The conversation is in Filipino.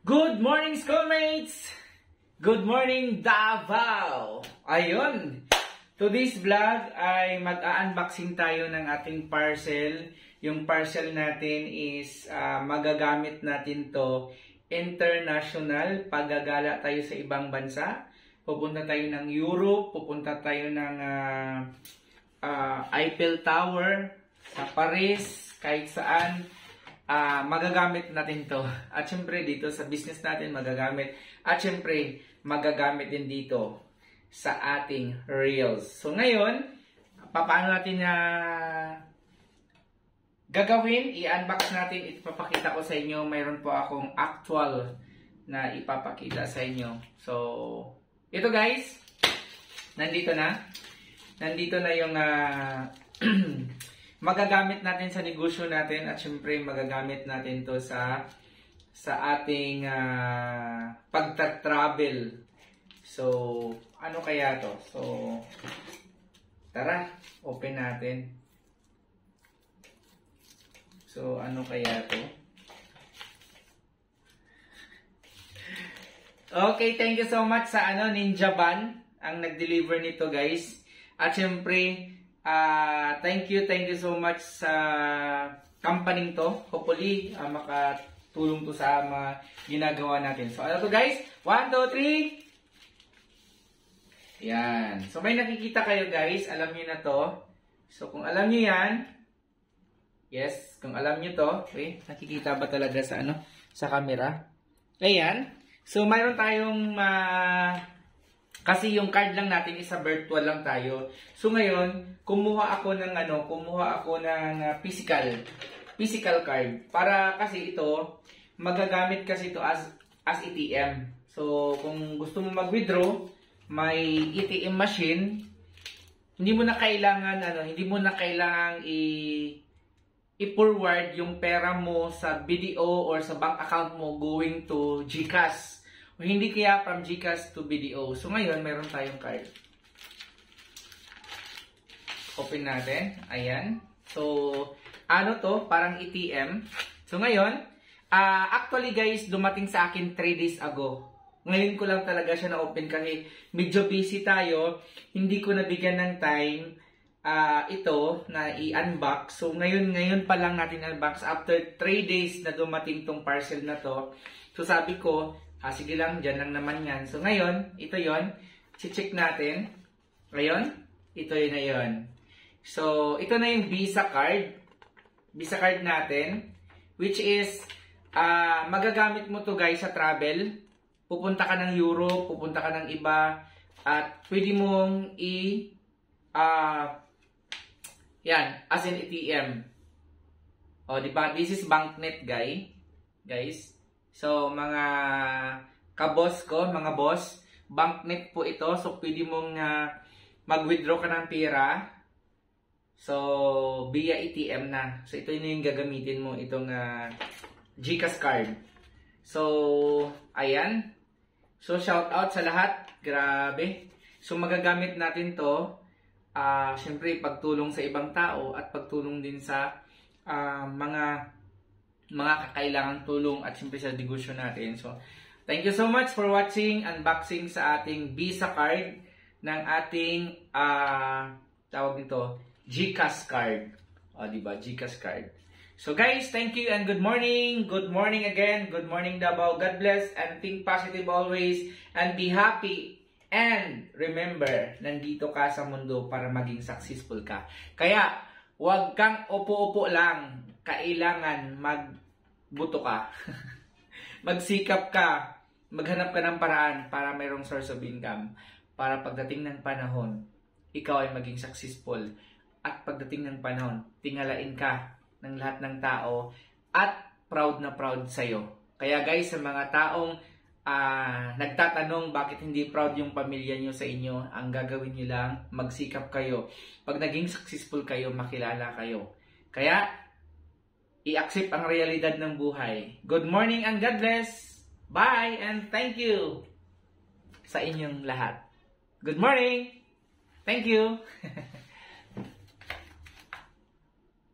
Good morning, schoolmates! Good morning, Davao! Ayun! Today's vlog ay mag-unboxing tayo ng ating parcel. Yung parcel natin is magagamit natin to international. Paggagala tayo sa ibang bansa. Pupunta tayo ng Europe, pupunta tayo ng Eiffel Tower, sa Paris, kahit saan. Magagamit natin to. At syempre dito sa business natin magagamit. At syempre magagamit din dito sa ating Reels. So ngayon, paano natin gagawin? I-unbox natin. Ipapakita ko sa inyo. Mayroon po akong actual na ipapakita sa inyo. So, ito guys. Nandito na. Nandito na yung magagamit natin sa negosyo natin at syempre magagamit natin to sa ating pagta-travel. So, ano kaya to? So, tara, open natin. So, ano kaya to? Okay, thank you so much sa Ninja Van ang nag-deliver nito, guys. At syempre, thank you so much sa company to. Hopefully, makatulong to sa mga ginagawa natin. So, ano to guys? 1, 2, 3. Yan. So, may nakikita kayo guys. Alam nyo na to. So, kung alam nyo yan, yes, kung alam nyo to, okay, nakikita ba talaga sa sa camera? Ayan. So, mayroon tayong kasi yung card lang natin is virtual lang tayo. So ngayon, kumuha ako ng physical card para kasi ito magagamit kasi ito as ATM. So kung gusto mo mag-withdraw, may ATM machine. Hindi mo na kailangan i-forward yung pera mo sa BDO or sa bank account mo going to GCash. O hindi kaya from GCash to BDO. So ngayon, meron tayong card. Open natin. Ayan. So, ano to? Parang ATM. So ngayon, actually guys, dumating sa akin 3 days ago. Ngayon ko lang talaga siya na-open kasi medyo busy tayo. Hindi ko nabigyan ng time ito na i-unbox. So ngayon pa lang natin unbox after 3 days na dumating tong parcel na to. So sabi ko, sige lang, dyan lang naman yan. So ngayon, ito yon, check natin. Ngayon, ito yun na yun. So, ito na yung Visa card. Visa card natin. Which is, magagamit mo to guys sa travel. Pupunta ka ng Europe, pupunta ka ng iba. At pwede mong yan, as in ATM. O, diba? This is Banknet, guys. So, mga kabos ko, mga boss, Banknet po ito. So, pwede mong mag-withdraw ka ng pera. So, via ATM na. So, ito yung gagamitin mo, itong GCash card. So, ayan. So, shout out sa lahat. Grabe. So, magagamit natin to. Siyempre, pagtulong sa ibang tao at pagtulong din sa mga kakailangang tulong at siyempre sa negosyo natin. So, thank you so much for watching unboxing sa ating Visa card ng ating tawag nito, GCash card. O, diba? GCash card. So, guys, thank you and good morning. Good morning again. Good morning, Davao. God bless and think positive always and be happy. And remember, nandito ka sa mundo para maging successful ka. Kaya, huwag kang upo-upo lang. Kailangan magbuto ka. Magsikap ka. Maghanap ka ng paraan para mayroong source of income. Para pagdating ng panahon, ikaw ay maging successful. At pagdating ng panahon, tingalain ka ng lahat ng tao at proud na proud sa'yo. Kaya guys, sa mga taong nagtatanong bakit hindi proud yung pamilya nyo sa inyo, ang gagawin nyo lang, magsikap kayo. Pag naging successful kayo, makilala kayo. Kaya, i-accept ang realidad ng buhay. Good morning and God bless. Bye and thank you sa inyong lahat. Good morning. Thank you.